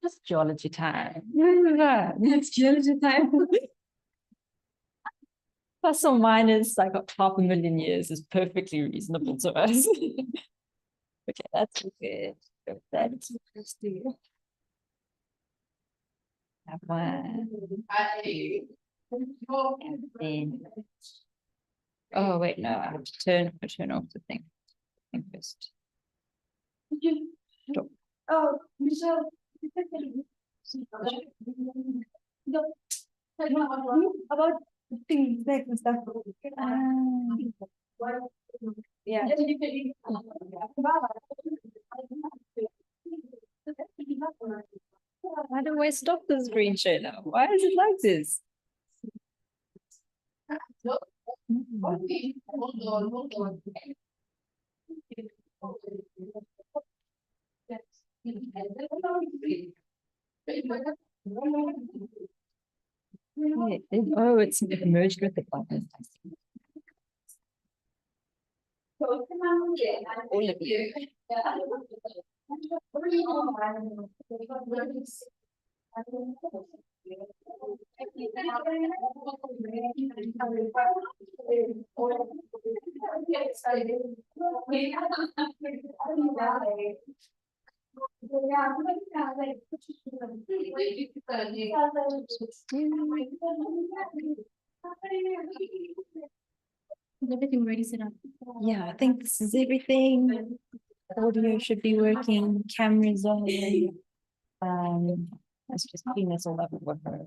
Just geology time. Yeah, it's geology time. Plus or minus like 500,000 years is perfectly reasonable to us. Okay, that's good. That's interesting. That one. And then, oh wait, no, I have to turn off the thing first. Stop. Oh, Michelle. About things like and stuff. Yeah. Why do I stop the screen share now? Why is it like this? Oh, it's merged with the buttons. All of you. Is everything ready set up? Yeah, I think this is everything. Audio should be working, cameras on. Let's just clean this all up with her.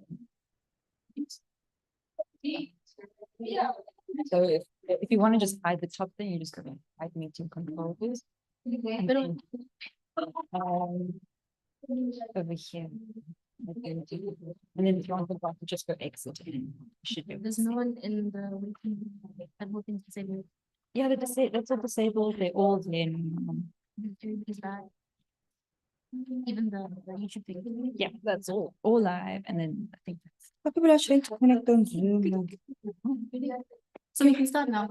So if you want to just hide the top thing, you just go hide meeting controls. And then, over here. And then if you want to go, just go exit. Should be. There's no one in the waiting. I'm hoping to say no. Yeah, that's all disabled. They're all in. Is that even the YouTube thing? Yeah, that's all live. And then I think that's People are trying to connect on Zoom. So we can start now.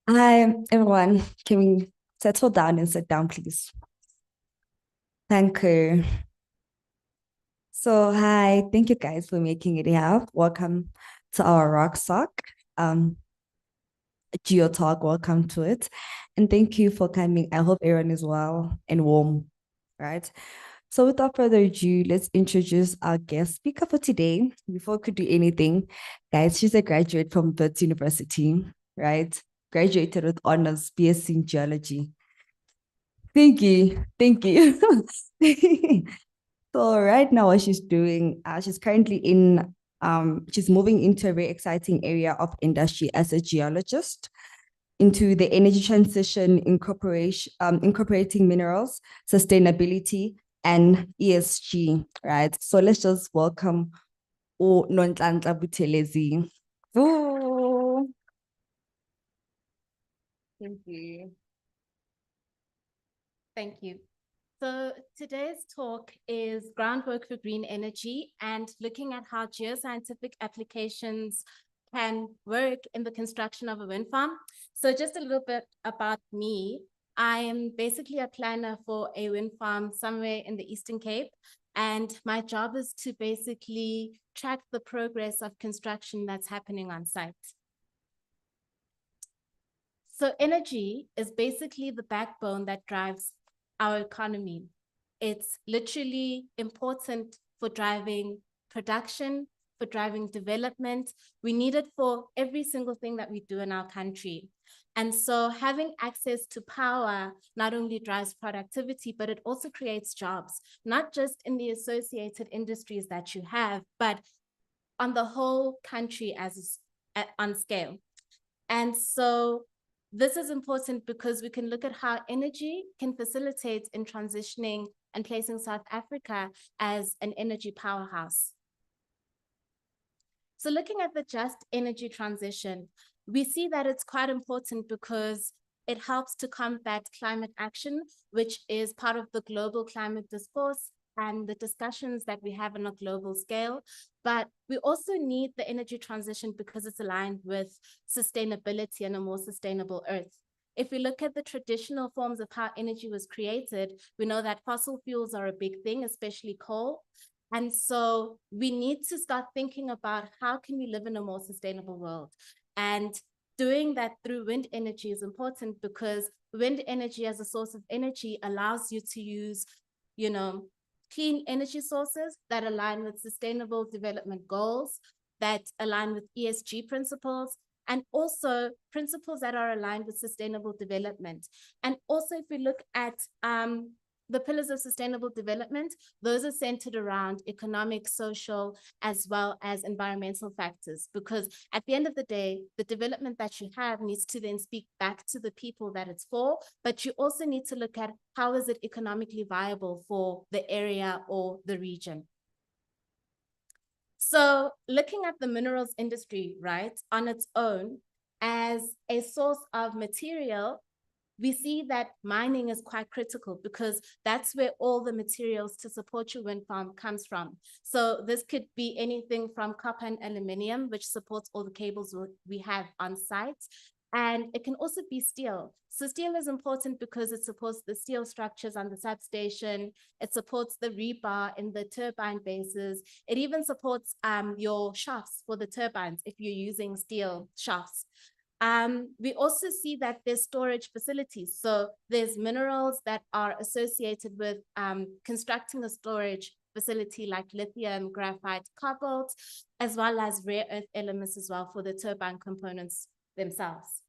Hi, everyone. Can we settle down and sit down, please? Thank you. So, hi, thank you guys for making it here. Welcome to our Rock Sock. GEOTALK, welcome to it. And thank you for coming. I hope everyone is well and warm, right? So without further ado, let's introduce our guest speaker for today. Before we could do anything, guys, she's a graduate from Wits University, right? Graduated with honors, BSc in geology. Thank you. So right now what she's doing, she's currently in, she's moving into a very exciting area of industry as a geologist into the energy transition, incorporating minerals, sustainability, and ESG, right? So let's just welcome NONHLANHLA BUTHELEZI. ooh. Thank you. Thank you. So today's talk is groundwork for green energy and looking at how geoscientific applications can work in the construction of a wind farm. So just a little bit about me. I am basically a planner for a wind farm somewhere in the Eastern Cape. And my job is to basically track the progress of construction that's happening on site. So energy is basically the backbone that drives our economy. It's literally important for driving production, for driving development. We need it for every single thing that we do in our country. And so having access to power not only drives productivity, but it also creates jobs, not just in the associated industries that you have, but on the whole country on scale. And so this is important because we can look at how energy can facilitate in transitioning and placing South Africa as an energy powerhouse. So looking at the just energy transition, we see that it's quite important because it helps to combat climate action, which is part of the global climate discourse and the discussions that we have on a global scale. But we also need the energy transition because it's aligned with sustainability and a more sustainable earth. if we look at the traditional forms of how energy was created, we know that fossil fuels are a big thing, especially coal. And so we need to start thinking about how can we live in a more sustainable world. And doing that through wind energy is important because wind energy as a source of energy allows you to use, you know, clean energy sources that align with sustainable development goals, that align with ESG principles, and also principles that are aligned with sustainable development. And also, if we look at the pillars of sustainable development, those are centered around economic, social, as well as environmental factors, because at the end of the day, the development that you have needs to then speak back to the people that it's for, but you also need to look at how is it economically viable for the area or the region. So looking at the minerals industry, right, on its own as a source of material, we see that mining is quite critical because that's where all the materials to support your wind farm comes from. So this could be anything from copper and aluminum, which supports all the cables we have on site. And it can also be steel. So steel is important because it supports the steel structures on the substation. It supports the rebar in the turbine bases. It even supports your shafts for the turbines if you're using steel shafts. We also see that there's storage facilities. So there's minerals that are associated with constructing a storage facility like lithium, graphite, cobalt, as well as rare earth elements as well for the turbine components themselves.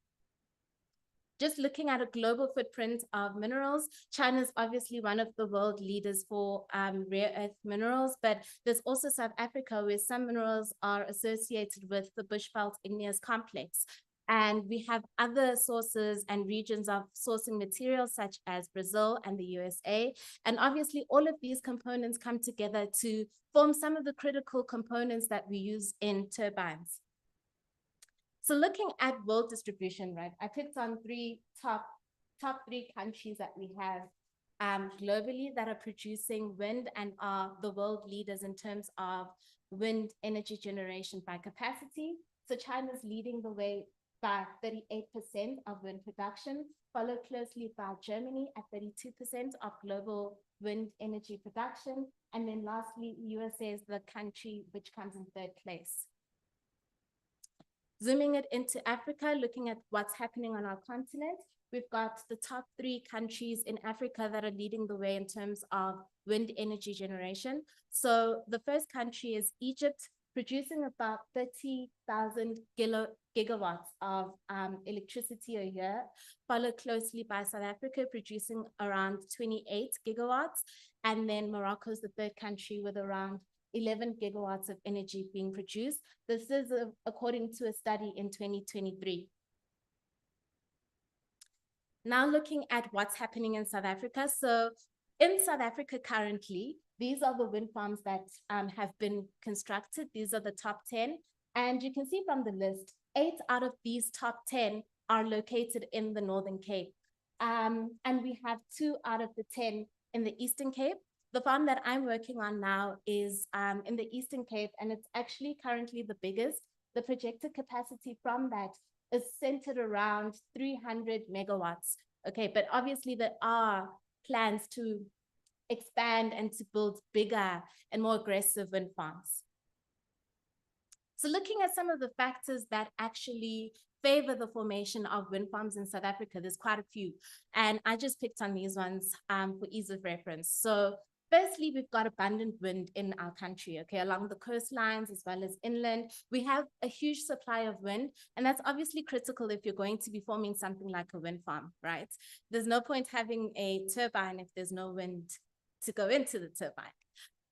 Just looking at a global footprint of minerals, China is obviously one of the world leaders for rare earth minerals, but there's also South Africa where some minerals are associated with the Bushveld Igneous Complex. And we have other sources and regions of sourcing materials such as Brazil and the USA. And obviously all of these components come together to form some of the critical components that we use in turbines. So looking at world distribution, right, I picked on top three countries that we have globally that are producing wind and are the world leaders in terms of wind energy generation by capacity. So China's leading the way by 38% of wind production, followed closely by Germany at 32% of global wind energy production. And then lastly, USA is the country which comes in third place. Zooming it into Africa, looking at what's happening on our continent, we've got the top 3 countries in Africa that are leading the way in terms of wind energy generation. So the first country is Egypt, producing about 30,000 gigawatts of electricity a year, followed closely by South Africa, producing around 28 gigawatts. And then Morocco is the third country with around 11 gigawatts of energy being produced. This is according to a study in 2023. Now looking at what's happening in South Africa. So in South Africa currently, these are the wind farms that have been constructed. These are the top 10. And you can see from the list, 8 out of these top 10 are located in the Northern Cape. And we have 2 out of the 10 in the Eastern Cape. The farm that I'm working on now is in the Eastern Cape, and it's actually currently the biggest. The projected capacity from that is centered around 300 megawatts. Okay, but obviously there are plans to expand and to build bigger and more aggressive wind farms. So looking at some of the factors that actually favor the formation of wind farms in South Africa, there's quite a few. And I just picked on these ones for ease of reference. So firstly, we've got abundant wind in our country, okay, along the coastlines as well as inland. We have a huge supply of wind, and that's obviously critical if you're going to be forming something like a wind farm, right? There's no point having a turbine if there's no wind to go into the turbine.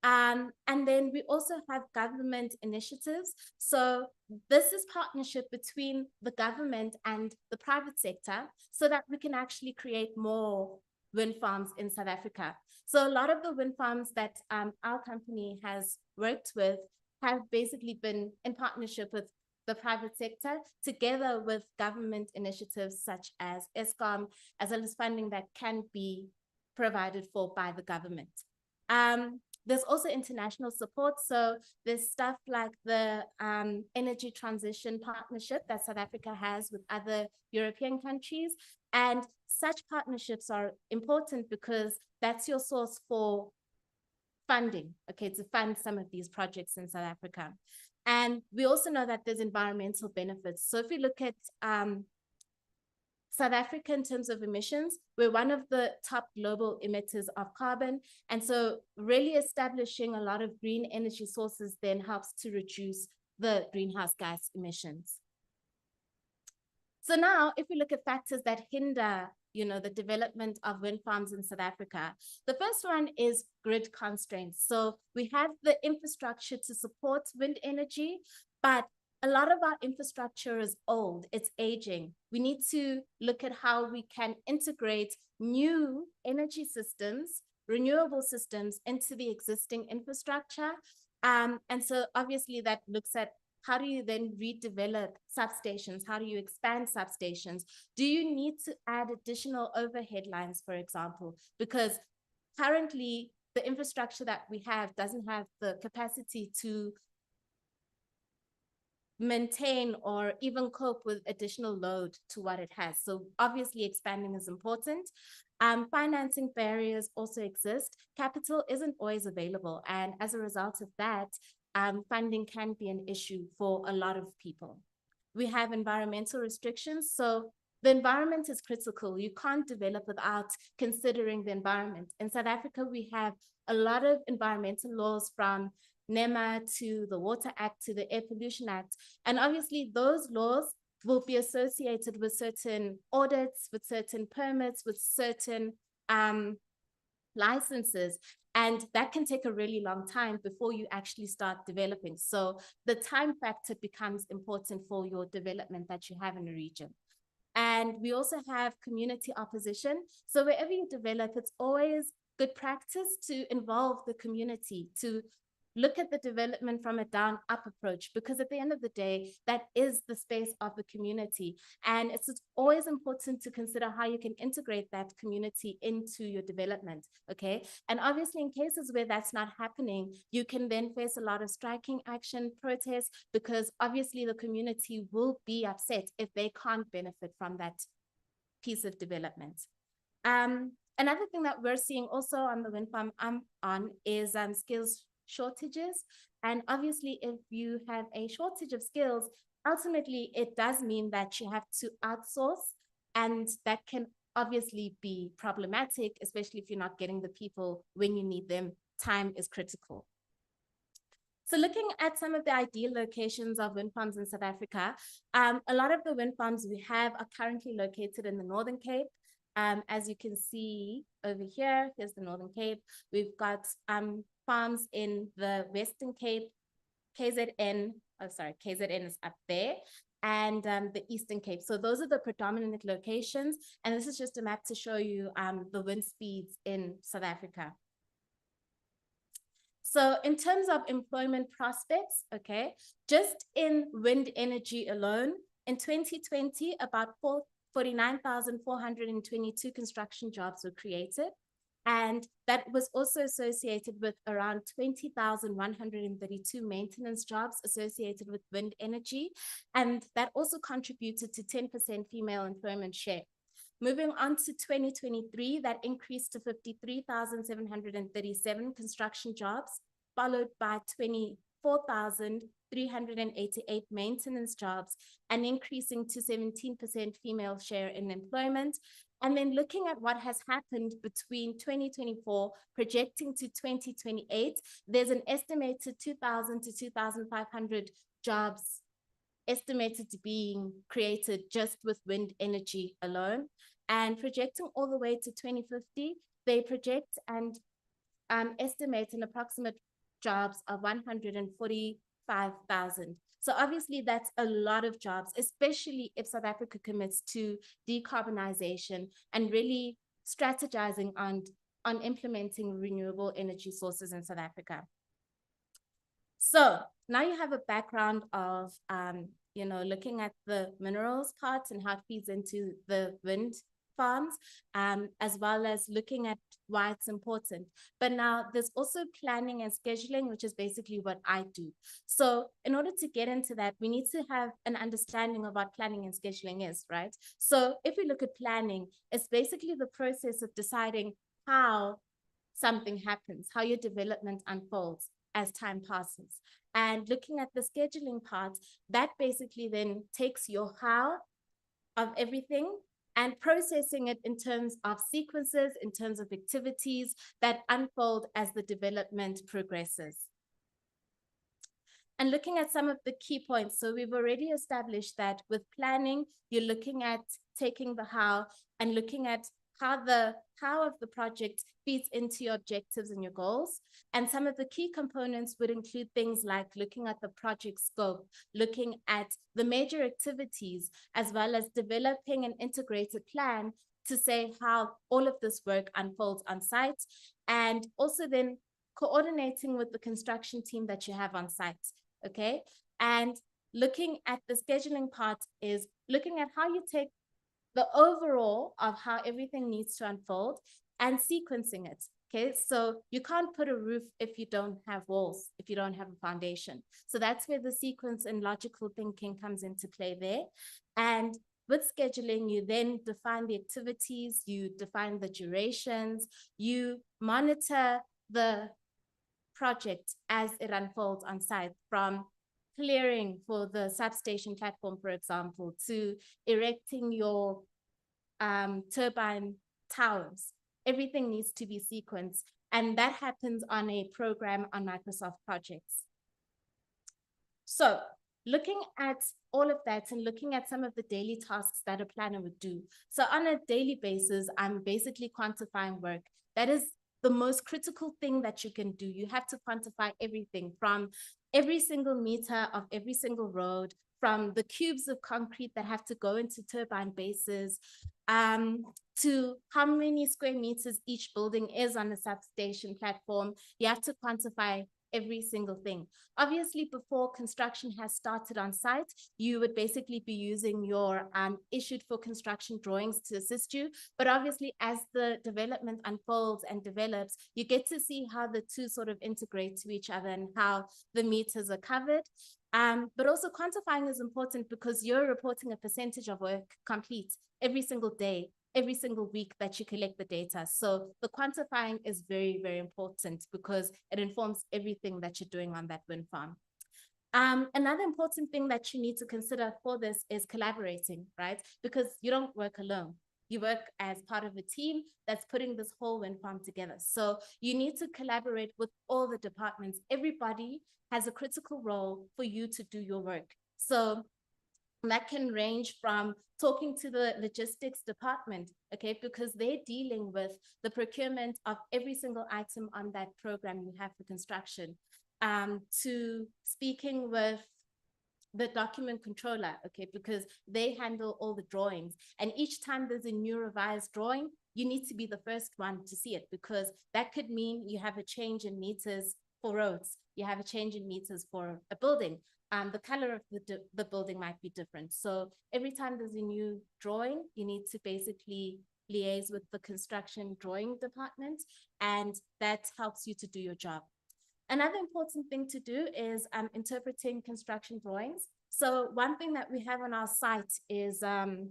And then we also have government initiatives. So this is partnership between the government and the private sector so that we can actually create more wind farms in South Africa. So a lot of the wind farms that our company has worked with have basically been in partnership with the private sector together with government initiatives such as ESCOM, as well as funding that can be provided for by the government. There's also international support. So there's stuff like the Energy Transition Partnership that South Africa has with other European countries. And such partnerships are important because that's your source for funding, okay, to fund some of these projects in South Africa. And we also know that there's environmental benefits. So if we look at South Africa in terms of emissions, we're one of the top global emitters of carbon. And so really establishing a lot of green energy sources then helps to reduce the greenhouse gas emissions. So now if we look at factors that hinder, you know, the development of wind farms in South Africa, the first one is grid constraints. So we have the infrastructure to support wind energy, but a lot of our infrastructure is old, it's aging. We need to look at how we can integrate new energy systems, renewable systems into the existing infrastructure. And so obviously that looks at how do you then redevelop substations? How do you expand substations? Do you need to add additional overhead lines, for example? Because currently the infrastructure that we have doesn't have the capacity to maintain or even cope with additional load to what it has. So obviously expanding is important. Financing barriers also exist. Capital isn't always available. And as a result of that, funding can be an issue for a lot of people. We have environmental restrictions. So the environment is critical. You can't develop without considering the environment. In South Africa, we have a lot of environmental laws, from NEMA to the Water Act to the Air Pollution Act. And obviously those laws will be associated with certain audits, with certain permits, with certain licenses. And that can take a really long time before you actually start developing. So the time factor becomes important for your development that you have in a region. And we also have community opposition. So wherever you develop, it's always good practice to involve the community, to look at the development from a down-up approach, because at the end of the day, that is the space of the community. And it's always important to consider how you can integrate that community into your development, okay? And obviously in cases where that's not happening, you can then face a lot of striking action, protests, because obviously the community will be upset if they can't benefit from that piece of development. Another thing that we're seeing also on the wind farm I'm on is skills shortages. And obviously if you have a shortage of skills, ultimately it does mean that you have to outsource, and that can obviously be problematic, especially if you're not getting the people when you need them. Time is critical. So looking at some of the ideal locations of wind farms in South Africa, a lot of the wind farms we have are currently located in the Northern Cape. As you can see over here, here's the Northern Cape. We've got farms in the Western Cape, KZN is up there, and the Eastern Cape. So those are the predominant locations. And this is just a map to show you the wind speeds in South Africa. So in terms of employment prospects, okay, just in wind energy alone, in 2020, about 49,422 construction jobs were created. And that was also associated with around 20,132 maintenance jobs associated with wind energy. And that also contributed to 10% female employment share. Moving on to 2023, that increased to 53,737 construction jobs, followed by 24,388 maintenance jobs, and increasing to 17% female share in employment. And then looking at what has happened between 2024, projecting to 2028, there's an estimated 2,000 to 2,500 jobs estimated to be created just with wind energy alone. And projecting all the way to 2050, they project and estimate an approximate jobs of 145,000. So obviously that's a lot of jobs, especially if South Africa commits to decarbonization and really strategizing on implementing renewable energy sources in South Africa. So now you have a background of, looking at the minerals part and how it feeds into the wind farms, as well as looking at why it's important. But now there's also planning and scheduling, which is basically what I do. So in order to get into that, we need to have an understanding of what planning and scheduling is, right? So if we look at planning, it's basically the process of deciding how something happens, how your development unfolds as time passes. And looking at the scheduling part, that basically then takes your how of everything and processing it in terms of sequences, in terms of activities that unfold as the development progresses. And looking at some of the key points. So we've already established that with planning, you're looking at taking the how and looking at how the how of the project feeds into your objectives and your goals. And some of the key components would include things like looking at the project scope, looking at the major activities, as well as developing an integrated plan to say how all of this work unfolds on site, and also then coordinating with the construction team that you have on site, okay? And looking at the scheduling part is looking at how you take the overall of how everything needs to unfold and sequencing it, okay? So you can't put a roof if you don't have walls, if you don't have a foundation. So that's where the sequence and logical thinking comes into play there. And with scheduling, you then define the activities, you define the durations, you monitor the project as it unfolds on site, from clearing for the substation platform, for example, to erecting your turbine towers. Everything needs to be sequenced, and that happens on a program on Microsoft projects. So looking at all of that and looking at some of the daily tasks that a planner would do. So on a daily basis, I'm basically quantifying work. That is the most critical thing that you can do. You have to quantify everything, from every single meter of every single road, from the cubes of concrete that have to go into turbine bases, to how many square meters each building is on a substation platform. You have to quantify every single thing. Obviously, before construction has started on site, you would basically be using your issued for construction drawings to assist you. But obviously, as the development unfolds and develops, you get to see how the two sort of integrate to each other and how the meters are covered. But also quantifying is important because you're reporting a percentage of work complete every single day, every single week that you collect the data. So the quantifying is very, very important because it informs everything that you're doing on that wind farm. Another important thing that you need to consider for this is collaborating, right? Because you don't work alone. You work as part of a team that's putting this whole wind farm together. So you need to collaborate with all the departments. Everybody has a critical role for you to do your work. So that can range from talking to the logistics department, okay, because they're dealing with the procurement of every single item on that program you have for construction, to speaking with the document controller, okay, because they handle all the drawings. And each time there's a new revised drawing, you need to be the first one to see it, because that could mean you have a change in meters for roads, you have a change in meters for a building. The color of the building might be different. So every time there's a new drawing, you need to basically liaise with the construction drawing department, and that helps you to do your job. Another important thing to do is interpreting construction drawings. So one thing that we have on our site is the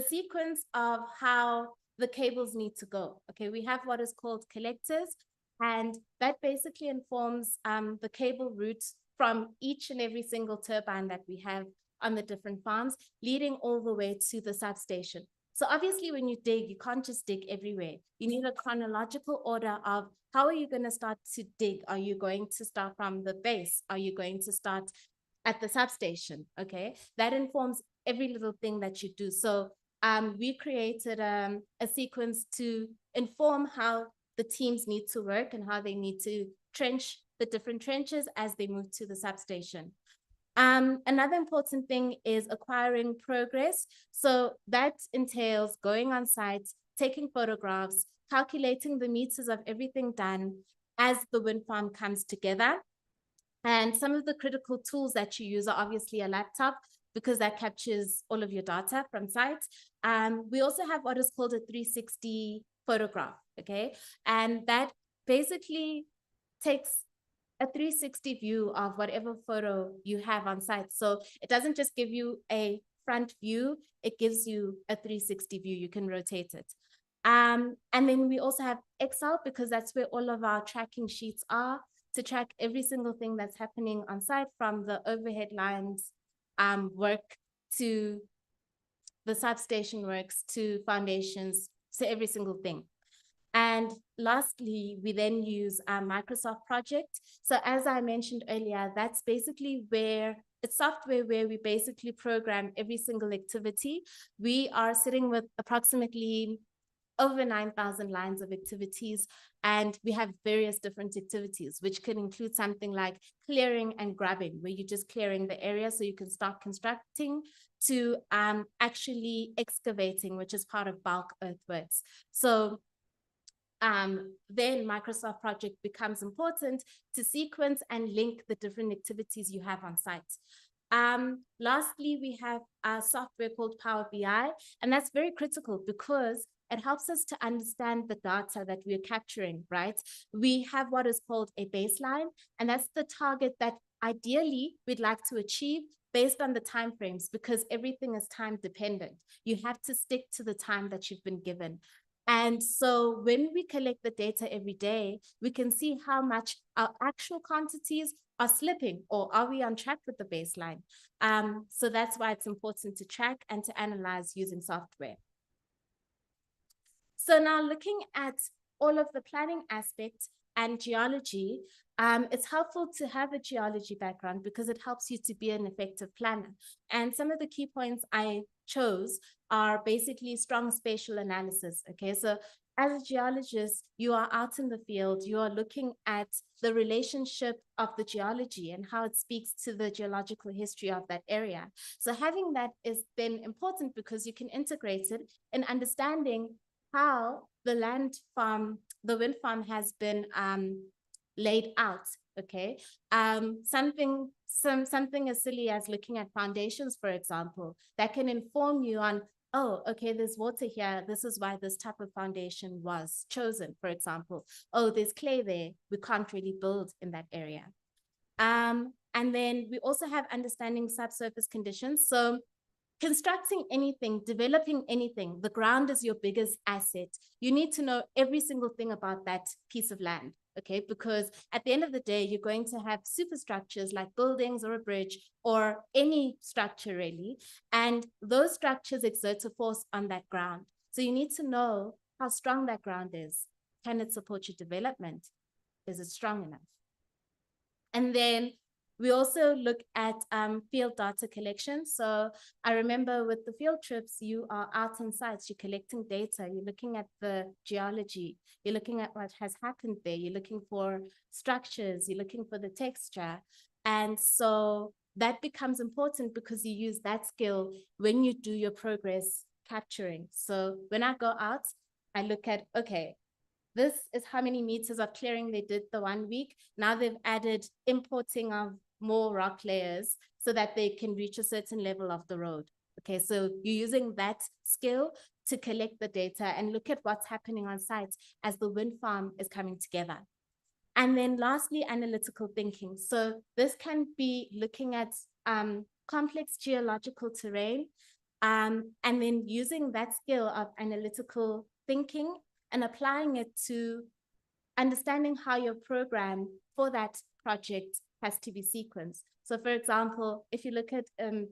sequence of how the cables need to go. Okay, we have what is called collectors, and that basically informs the cable routes from each and every single turbine that we have on the different farms, leading all the way to the substation. So obviously when you dig, you can't just dig everywhere. You need a chronological order of how are you going to start to dig? Are you going to start from the base? Are you going to start at the substation? Okay, that informs every little thing that you do. So we created a sequence to inform how the teams need to work and how they need to trench the different trenches as they move to the substation. Another important thing is acquiring progress. So that entails going on site, taking photographs, calculating the meters of everything done as the wind farm comes together. And some of the critical tools that you use are obviously a laptop, because that captures all of your data from site. We also have what is called a 360 photograph, okay? And that basically takes a 360 view of whatever photo you have on site. So it doesn't just give you a front view, it gives you a 360 view. You can rotate it. And then we also have Excel, because that's where all of our tracking sheets are, to track every single thing that's happening on site, from the overhead lines work to the substation works to foundations, to every single thing. And lastly, we then use our Microsoft project. So as I mentioned earlier, that's basically where it's software where we basically program every single activity. We are sitting with approximately over 9,000 lines of activities, and we have various different activities, which could include something like clearing and grubbing, where you're just clearing the area so you can start constructing, to actually excavating, which is part of bulk earthworks. So then Microsoft project becomes important to sequence and link the different activities you have on site. Lastly, we have a software called Power BI, and that's very critical because it helps us to understand the data that we're capturing, right? We have what is called a baseline, and that's the target that ideally we'd like to achieve based on the timeframes, because everything is time dependent. You have to stick to the time that you've been given. And so when we collect the data every day, we can see how much our actual quantities are slipping, or are we on track with the baseline? So that's why it's important to track and to analyze using software. So now looking at all of the planning aspects and geology, it's helpful to have a geology background because it helps you to be an effective planner. And some of the key points I chose are basically strong spatial analysis. Okay, so as a geologist, you are out in the field, you are looking at the relationship of the geology and how it speaks to the geological history of that area. So having that is then important because you can integrate it in understanding how the wind farm has been laid out. Okay, something as silly as looking at foundations, for example, that can inform you on, oh, okay, there's water here, this is why this type of foundation was chosen, for example. Oh, there's clay there, we can't really build in that area. And then we also have understanding subsurface conditions. So constructing anything, developing anything, the ground is your biggest asset. You need to know every single thing about that piece of land, okay? Because at the end of the day, you're going to have superstructures like buildings or a bridge or any structure really. And those structures exert a force on that ground. So you need to know how strong that ground is. Can it support your development? Is it strong enough? And then we also look at field data collection. So I remember with the field trips, you are out on sites, you're collecting data, you're looking at the geology, you're looking at what has happened there, you're looking for structures, you're looking for the texture. And so that becomes important because you use that skill when you do your progress capturing. So when I go out, I look at, okay, this is how many meters of clearing they did the 1 week. Now they've added importing of more rock layers so that they can reach a certain level of the road. Okay, so you're using that skill to collect the data and look at what's happening on site as the wind farm is coming together. And then lastly, analytical thinking. So this can be looking at complex geological terrain and then using that skill of analytical thinking and applying it to understanding how your program for that project has to be sequenced. So for example, if you look at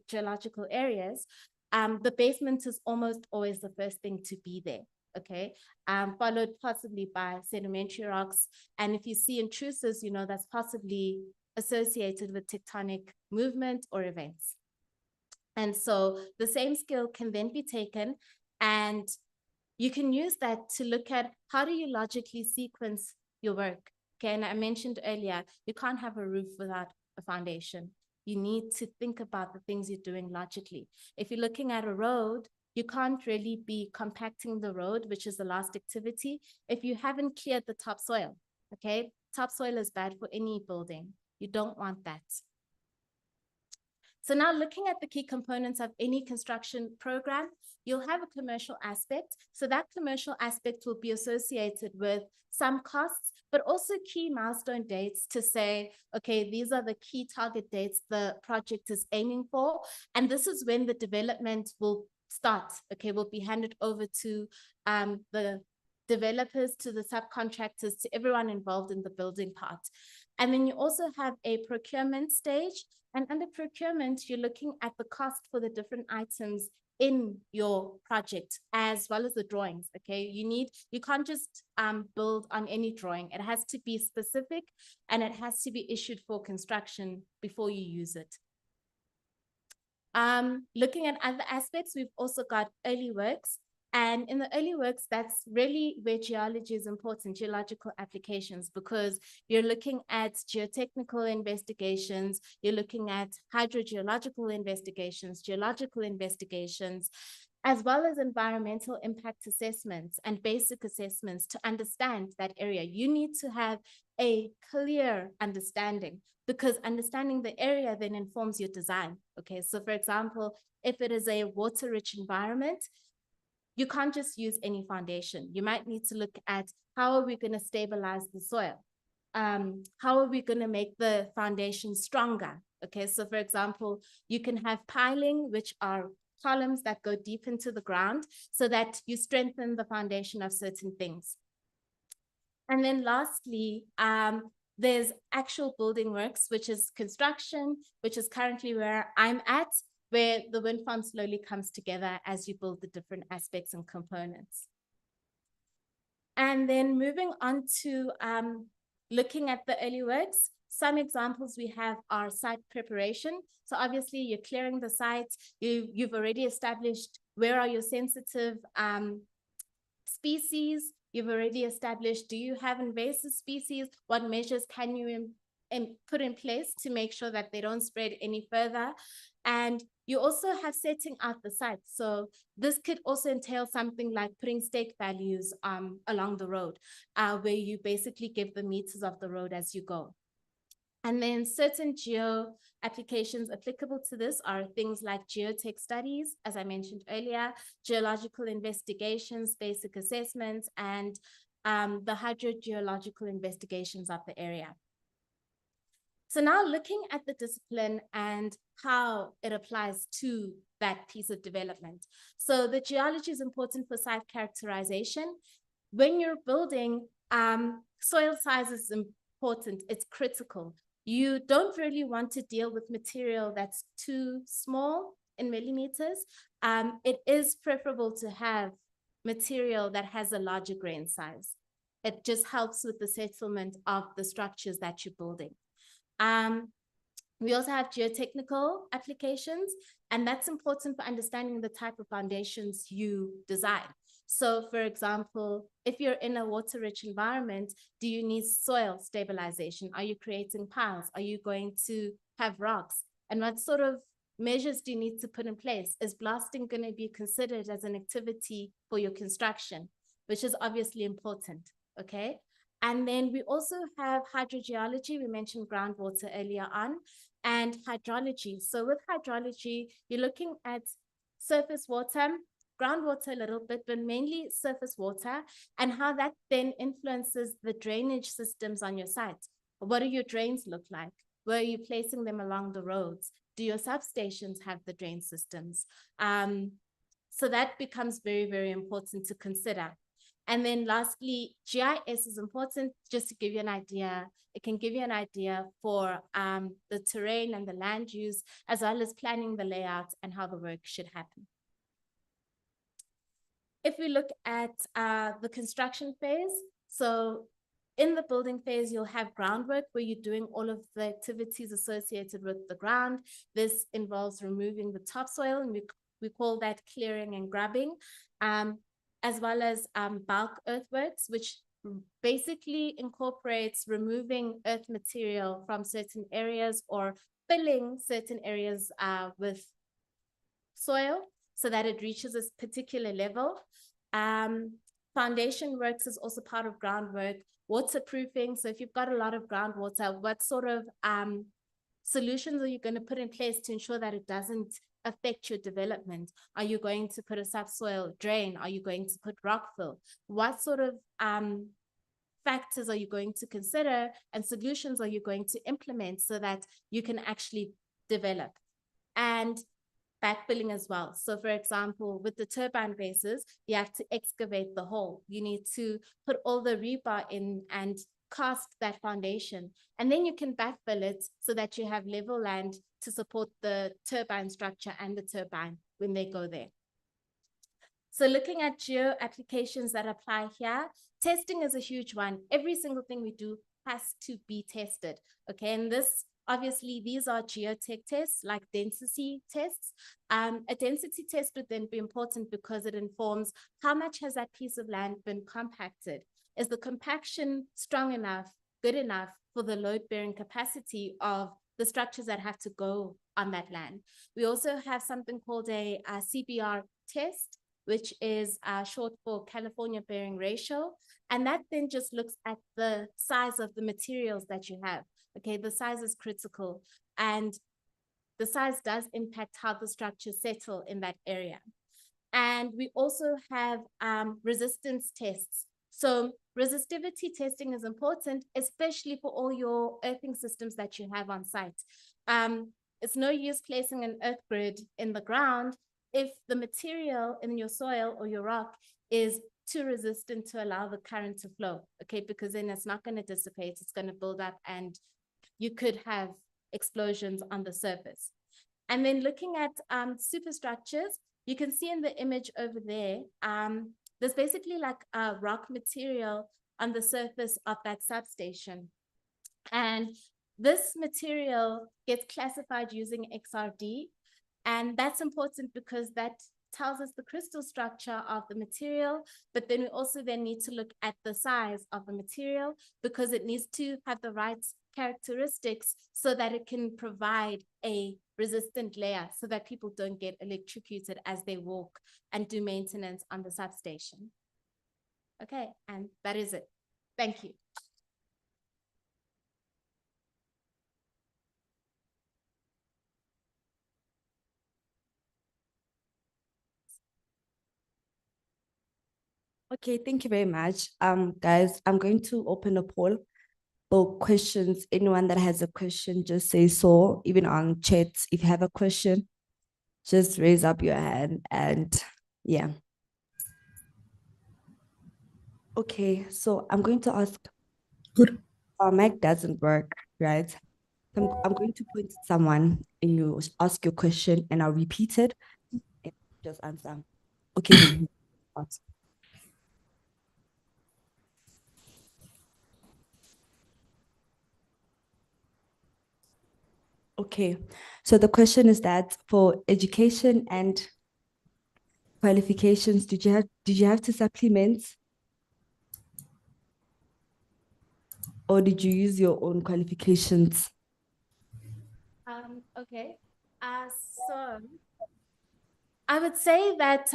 geological areas, the basement is almost always the first thing to be there, okay? Followed possibly by sedimentary rocks. And if you see intrusives, you know, that's possibly associated with tectonic movement or events. And so the same skill can then be taken and you can use that to look at how do you logically sequence your work. Okay, and I mentioned earlier, you can't have a roof without a foundation. You need to think about the things you're doing logically. If you're looking at a road, you can't really be compacting the road, which is the last activity, if you haven't cleared the topsoil. Okay, topsoil is bad for any building. You don't want that. So now looking at the key components of any construction program, you'll have a commercial aspect. So that commercial aspect will be associated with some costs, but also key milestone dates to say, okay, these are the key target dates the project is aiming for. And this is when the development will start, okay, will be handed over to the developers, to the subcontractors, to everyone involved in the building part. And then you also have a procurement stage. And under procurement, you're looking at the cost for the different items in your project, as well as the drawings, okay? You can't just build on any drawing. It has to be specific, and it has to be issued for construction before you use it. Looking at other aspects, we've also got early works. And in the early works, that's really where geology is important, geological applications, because you're looking at geotechnical investigations, you're looking at hydrogeological investigations, geological investigations, as well as environmental impact assessments and basic assessments to understand that area. You need to have a clear understanding, because understanding the area then informs your design. Okay, so for example, if it is a water-rich environment, you can't just use any foundation. You might need to look at how are we going to stabilize the soil? How are we going to make the foundation stronger? Okay, so for example, you can have piling, which are columns that go deep into the ground so that you strengthen the foundation of certain things. And then lastly, there's actual building works, which is construction, which is currently where I'm at, where the wind farm slowly comes together as you build the different aspects and components. And then moving on to looking at the early works, some examples we have are site preparation. So obviously you're clearing the site, you've already established where are your sensitive species, you've already established, do you have invasive species, what measures can you put in place to make sure that they don't spread any further. And you also have setting out the site. So this could also entail something like putting stake values along the road, where you basically give the meters of the road as you go. And then certain geo applications applicable to this are things like geotech studies, as I mentioned earlier, geological investigations, basic assessments, and the hydrogeological investigations of the area. So now looking at the discipline and how it applies to that piece of development. So the geology is important for site characterization. When you're building, soil size is important, it's critical. You don't really want to deal with material that's too small in millimeters. It is preferable to have material that has a larger grain size. It just helps with the settlement of the structures that you're building. We also have geotechnical applications, and that's important for understanding the type of foundations you design. So for example, if you're in a water-rich environment, do you need soil stabilization? Are you creating piles? Are you going to have rocks? And what sort of measures do you need to put in place? Is blasting going to be considered as an activity for your construction, which is obviously important, okay? And then we also have hydrogeology. We mentioned groundwater earlier on, and hydrology. So with hydrology, you're looking at surface water, groundwater a little bit, but mainly surface water, and how that then influences the drainage systems on your site. What do your drains look like? Where are you placing them along the roads? Do your substations have the drain systems? So that becomes very, very important to consider. And then lastly, GIS is important just to give you an idea. It can give you an idea for the terrain and the land use, as well as planning the layout and how the work should happen. If we look at the construction phase, so in the building phase, you'll have groundwork where you're doing all of the activities associated with the ground. This involves removing the topsoil, and we call that clearing and grubbing. As well as bulk earthworks, which basically incorporates removing earth material from certain areas or filling certain areas with soil so that it reaches a particular level. Foundation works is also part of groundwork. Waterproofing, so if you've got a lot of groundwater, what sort of solutions are you going to put in place to ensure that it doesn't affect your development? Are you going to put a subsoil drain? Are you going to put rock fill? What sort of factors are you going to consider and solutions are you going to implement so that you can actually develop? And backfilling as well. So for example, with the turbine bases, you have to excavate the hole. You need to put all the rebar in and cast that foundation. And then you can backfill it so that you have level land to support the turbine structure and the turbine when they go there. So looking at geo applications that apply here, testing is a huge one. Every single thing we do has to be tested. Okay, and this, obviously, these are geotech tests, like density tests. A density test would then be important because it informs how much has that piece of land been compacted? Is the compaction strong enough, good enough for the load-bearing capacity of the structures that have to go on that land? We also have something called a CBR test, which is short for California bearing ratio. And that then just looks at the size of the materials that you have. Okay, the size is critical, and the size does impact how the structures settle in that area. And we also have resistance tests. So resistivity testing is important, especially for all your earthing systems that you have on site. It's no use placing an earth grid in the ground if the material in your soil or your rock is too resistant to allow the current to flow, okay? Because then it's not going to dissipate, it's going to build up, and you could have explosions on the surface. And then looking at superstructures, you can see in the image over there, there's basically like a rock material on the surface of that substation. And this material gets classified using XRD. And that's important because that tells us the crystal structure of the material, but then we also then need to look at the size of the material because it needs to have the right characteristics so that it can provide a resistant layer so that people don't get electrocuted as they walk and do maintenance on the substation. Okay, and that is it. Thank you. Okay, thank you very much. Guys, I'm going to open a poll for questions. Anyone that has a question, just say so. Even on chat, if you have a question, just raise up your hand and yeah. Okay, so I'm going to ask. Good. Our mic doesn't work, right? I'm going to point at someone and you ask your question and I'll repeat it and just answer. Okay, then. Ask. Okay, so the question is that for education and qualifications, did you have to supplement or did you use your own qualifications? Okay, so I would say that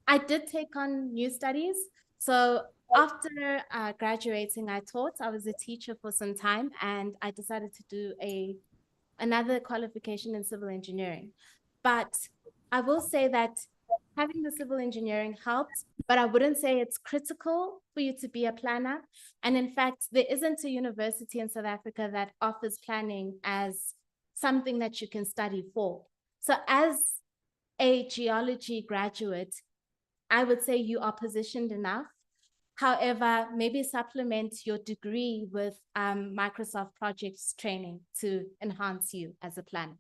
I did take on new studies. So after graduating, I taught. I was a teacher for some time, and I decided to do another qualification in civil engineering. But I will say that having the civil engineering helped, but I wouldn't say it's critical for you to be a planner. And in fact, there isn't a university in South Africa that offers planning as something that you can study for. So as a geology graduate, I would say you are positioned enough. However, maybe supplement your degree with Microsoft projects training to enhance you as a planner.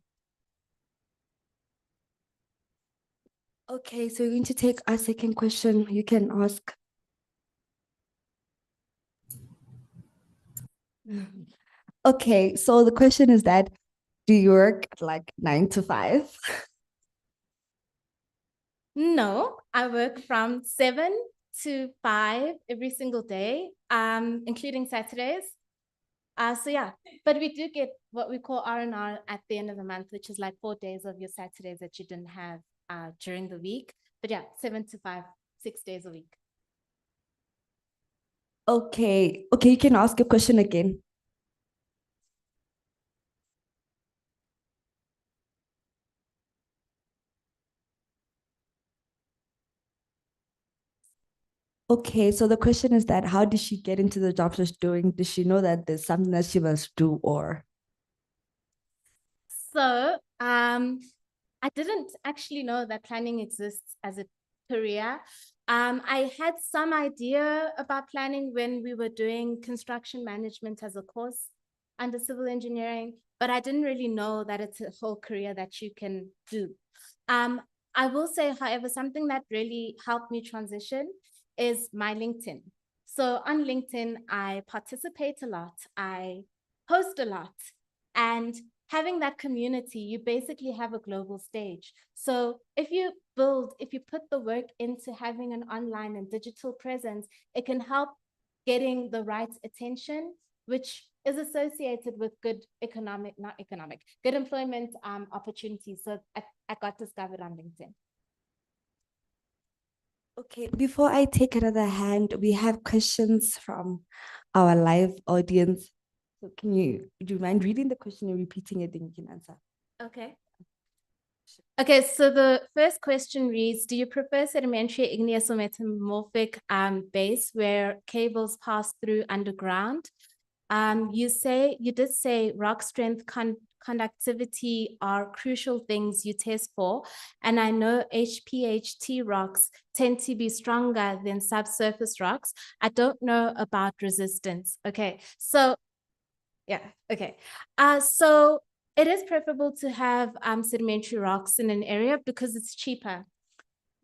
Okay, so we're going to take our second question. You can ask. Okay, so the question is that, do you work like 9 to 5? No, I work from 7 to 5 every single day, including Saturdays. So yeah, but we do get what we call R&R at the end of the month, which is like 4 days of your Saturdays that you didn't have during the week. But yeah, 7 to 5, 6 days a week. Okay, you can ask your question again. Okay, so the question is that how did she get into the job she's doing? Does she know that there's something that she must do or? So, I didn't actually know that planning exists as a career. I had some idea about planning when we were doing construction management as a course under civil engineering, but I didn't really know that it's a whole career that you can do. I will say, however, something that really helped me transition is my LinkedIn. So on LinkedIn, I participate a lot, I post a lot, and having that community, you basically have a global stage. So if you put the work into having an online and digital presence, it can help getting the right attention, which is associated with good good employment opportunities. So I got discovered on LinkedIn. Okay, before I take another hand, we have questions from our live audience. So do you mind reading the question and repeating it, then you can answer? Okay. Okay, so the first question reads, do you prefer sedimentary, igneous, or metamorphic base where cables pass through underground? You did say rock strength, conductivity are crucial things you test for. And I know HPHT rocks tend to be stronger than subsurface rocks. I don't know about resistance. Okay, so yeah, okay. So it is preferable to have sedimentary rocks in an area because it's cheaper.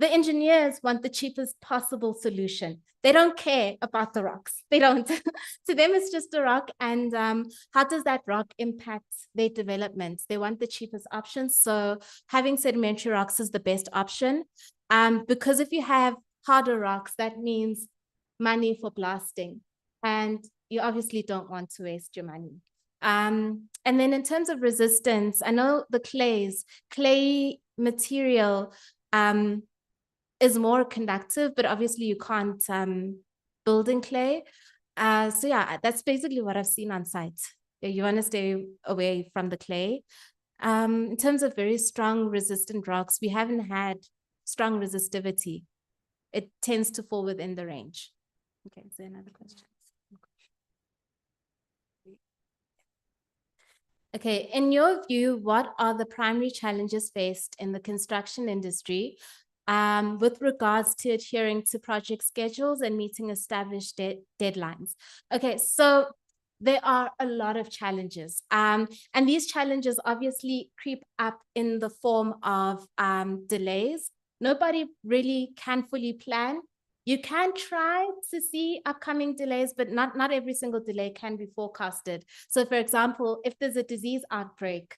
The engineers want the cheapest possible solution. They don't care about the rocks. They don't. To them, it's just a rock. And how does that rock impact their development? They want the cheapest option. So having sedimentary rocks is the best option. Because if you have harder rocks, that means money for blasting. And you obviously don't want to waste your money. And then in terms of resistance, I know the clay material is more conductive, but obviously you can't build in clay. So yeah, that's basically what I've seen on site. You want to stay away from the clay. In terms of very strong resistant rocks, we haven't had strong resistivity. It tends to fall within the range. Okay, is there another question? Okay, in your view, what are the primary challenges faced in the construction industry with regards to adhering to project schedules and meeting established deadlines? Okay, so there are a lot of challenges. And these challenges obviously creep up in the form of delays. Nobody really can fully plan. You can try to see upcoming delays, but not every single delay can be forecasted. So for example, if there's a disease outbreak,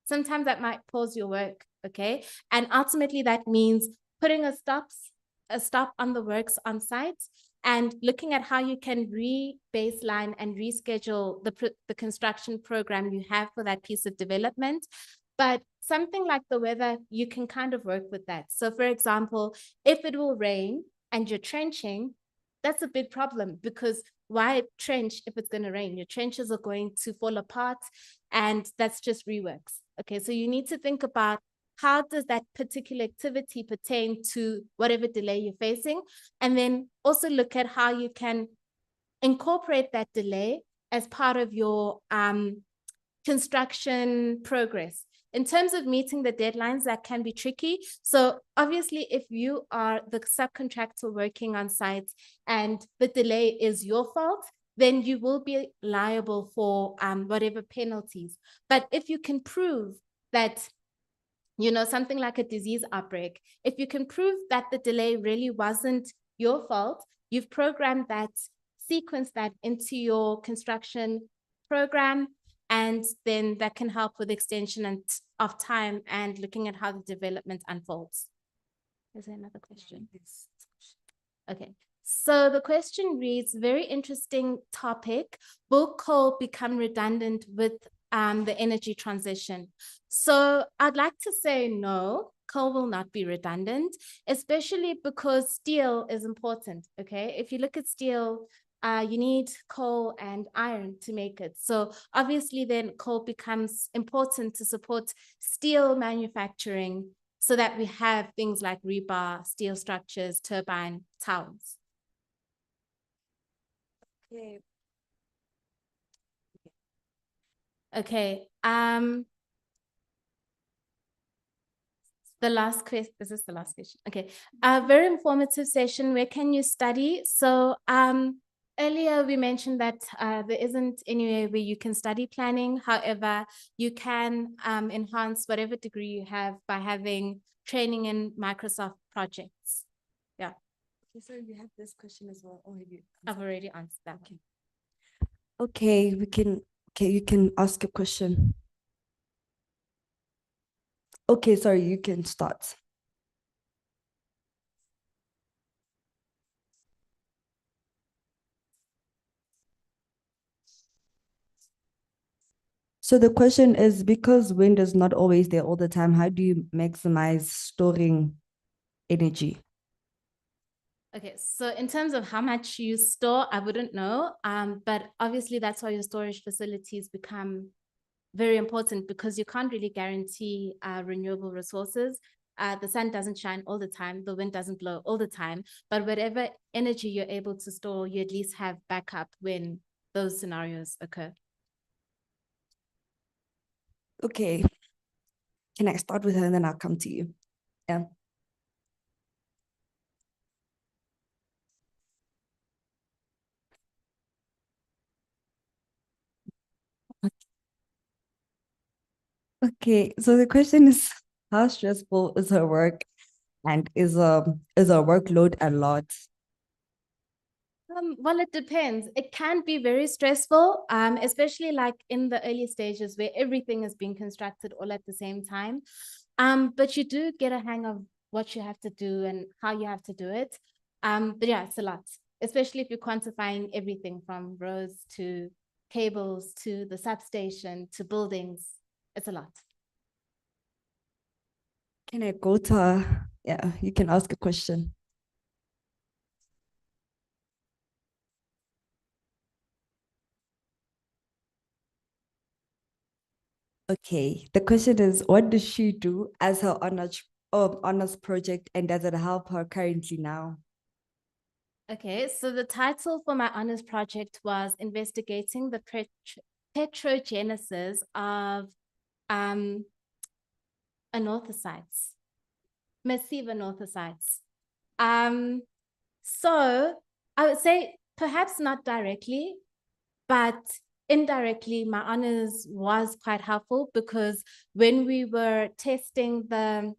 sometimes that might pause your work, okay? And ultimately that means putting a stop on the works on site and looking at how you can re-baseline and reschedule the construction program you have for that piece of development. But something like the weather, you can kind of work with that. So for example, if it will rain and you're trenching, that's a big problem because why trench if it's going to rain? Your trenches are going to fall apart and that's just reworks. Okay, so you need to think about how does that particular activity pertain to whatever delay you're facing? And then also look at how you can incorporate that delay as part of your construction progress. In terms of meeting the deadlines, that can be tricky. So obviously, if you are the subcontractor working on site and the delay is your fault, then you will be liable for whatever penalties. But if you can prove that, you know, something like a disease outbreak, if you can prove that the delay really wasn't your fault, you've programmed that, sequenced that into your construction program, and then that can help with extension of time and looking at how the development unfolds. Is there another question? Okay, so the question reads, very interesting topic. Will coal become redundant with the energy transition? So I'd like to say no, coal will not be redundant, especially because steel is important, okay? If you look at steel, you need coal and iron to make it. So obviously then coal becomes important to support steel manufacturing so that we have things like rebar, steel structures, turbine, towers. Okay. Okay. The last question, is this the last question? Okay. A very informative session. Where can you study? So earlier we mentioned that there isn't anywhere where you can study planning. However, you can enhance whatever degree you have by having training in Microsoft projects. Yeah, Okay, so you have this question as well. Oh, have you? I've already answered that. Okay, you can ask a question. Okay, sorry, you can start. So the question is, because wind is not always there all the time, how do you maximize storing energy? Okay, so in terms of how much you store, I wouldn't know. But obviously that's why your storage facilities become very important, because you can't really guarantee renewable resources. The sun doesn't shine all the time, the wind doesn't blow all the time, but whatever energy you're able to store, you at least have backup when those scenarios occur. Okay. Can I start with her and then I'll come to you? Yeah. Okay, so the question is, how stressful is her work, and is her workload a lot? Well, it depends. It can be very stressful, especially like in the early stages where everything is being constructed all at the same time. But you do get a hang of what you have to do and how you have to do it. But yeah, it's a lot, especially if you're quantifying everything from roads to cables to the substation to buildings. It's a lot. Can I go to her? Yeah, you can ask a question. Okay, the question is, what does she do as her honors project, and does it help her currently now? Okay, so the title for my honors project was investigating the petrogenesis of anorthosites, massive anorthosites. So I would say perhaps not directly, but indirectly, my honors was quite helpful, because when we were testing the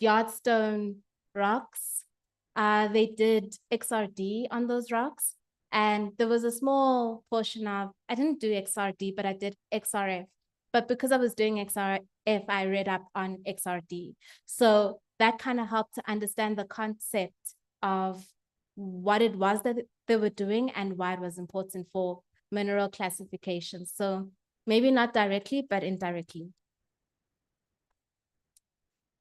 yardstone rocks, they did XRD on those rocks. And there was a small portion of, I didn't do XRD, but I did XRF. But because I was doing XRF, I read up on XRD. So that kind of helped to understand the concept of what it was that they were doing and why it was important for mineral classification. So maybe not directly, but indirectly.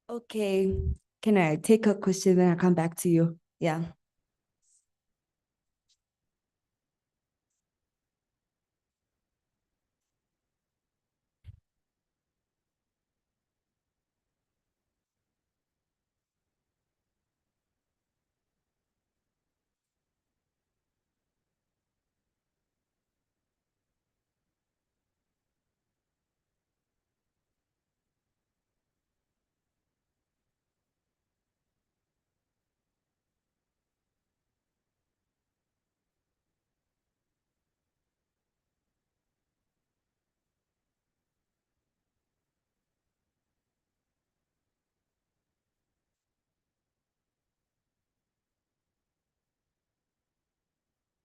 Okay, can I take a question, then I'll come back to you? Yeah.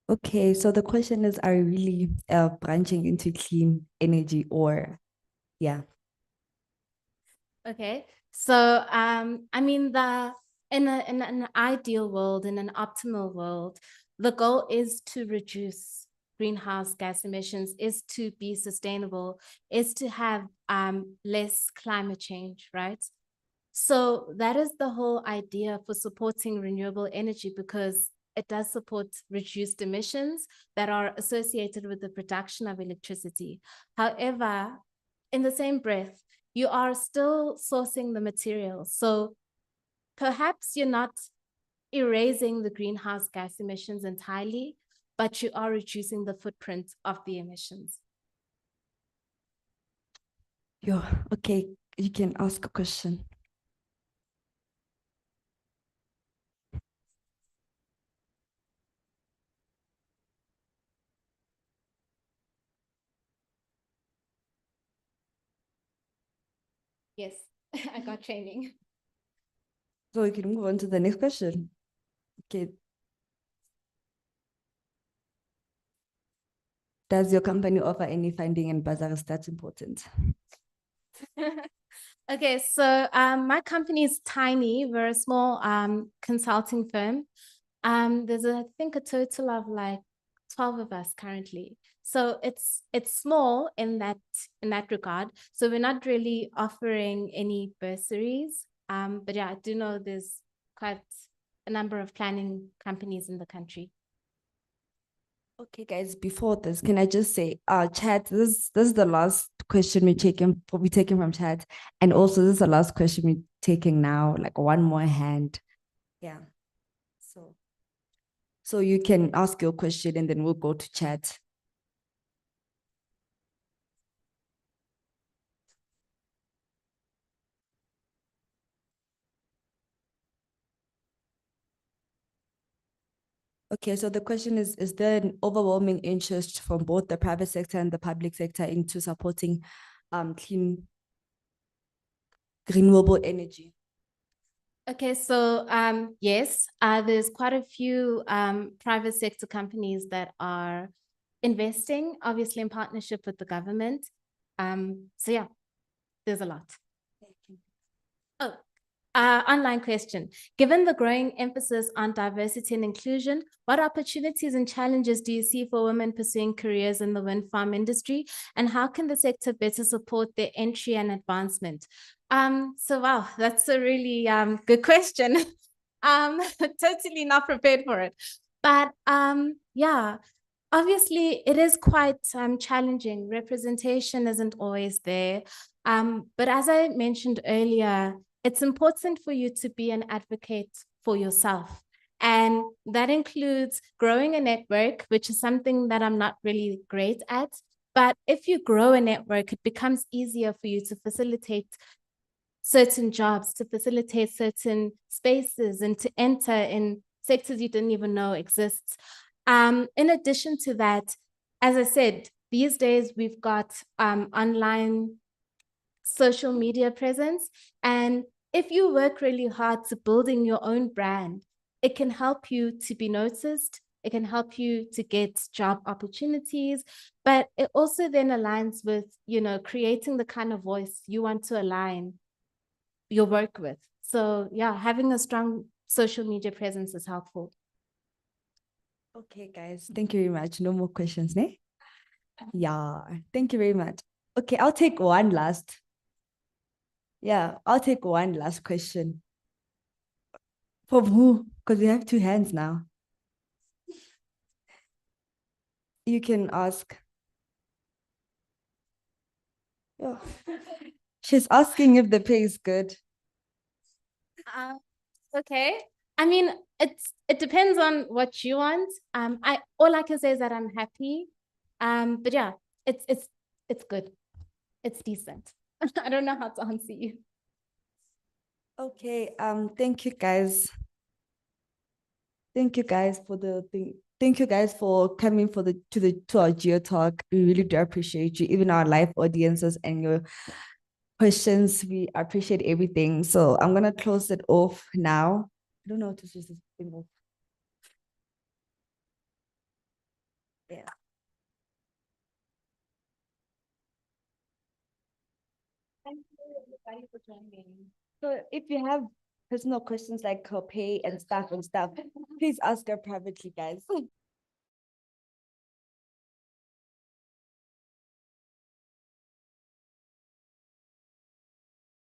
Okay, so the question is, are we really branching into clean energy, or yeah? Okay, so I mean, in an ideal world, in an optimal world, the goal is to reduce greenhouse gas emissions, is to be sustainable, is to have less climate change, right? So that is the whole idea for supporting renewable energy, because it does support reduced emissions that are associated with the production of electricity. However, in the same breath, you are still sourcing the materials. So perhaps you're not erasing the greenhouse gas emissions entirely, but you are reducing the footprint of the emissions. Okay, you can ask a question. Yes, I got training. So we can move on to the next question. Okay. Does your company offer any funding and bursaries? That's important. Okay, so my company is tiny. We're a small consulting firm. There's I think a total of like 12 of us currently. So it's small in that regard. So we're not really offering any bursaries. But yeah, I do know there's quite a number of planning companies in the country. Okay, guys, before this, can I just say, chat, this is the last question we're taking from chat. And also this is the last question we're taking now, like one more hand. Yeah. So you can ask your question and then we'll go to chat. Okay, so the question is there an overwhelming interest from both the private sector and the public sector into supporting clean, renewable energy? Okay, so yes, there's quite a few private sector companies that are investing, obviously in partnership with the government. So yeah, there's a lot. Oh, online question. Given the growing emphasis on diversity and inclusion, what opportunities and challenges do you see for women pursuing careers in the wind farm industry? And how can the sector better support their entry and advancement? So wow, that's a really good question. Totally not prepared for it. But yeah, obviously it is quite challenging. Representation isn't always there. But as I mentioned earlier, it's important for you to be an advocate for yourself. And that includes growing a network, which is something that I'm not really great at. But if you grow a network, it becomes easier for you to facilitate certain jobs, to facilitate certain spaces, and to enter in sectors you didn't even know exists. In addition to that, as I said, these days we've got online social media presence. And if you work really hard to building your own brand, it can help you to be noticed. It can help you to get job opportunities, but it also then aligns with, you know, creating the kind of voice you want to align your work with. So yeah, having a strong social media presence is helpful. Okay, guys, thank you very much. No more questions, ne? Yeah, thank you very much. Okay, I'll take one last. Yeah, I'll take one last question. From who? Because we have two hands now. You can ask. Yeah. She's asking if the pay is good. Okay. I mean, it depends on what you want. All I can say is that I'm happy. But yeah, it's good. It's decent. I don't know how to answer you. Okay, thank you guys. Thank you guys for the thing. Thank you guys for coming to our GeoTalk. We really do appreciate you, even our live audiences and your questions. We appreciate everything. So I'm gonna close it off now. I don't know how to switch this thing off. Yeah. Thank you, everybody, for joining. So if you have personal questions like her pay and stuff, please ask her privately, guys.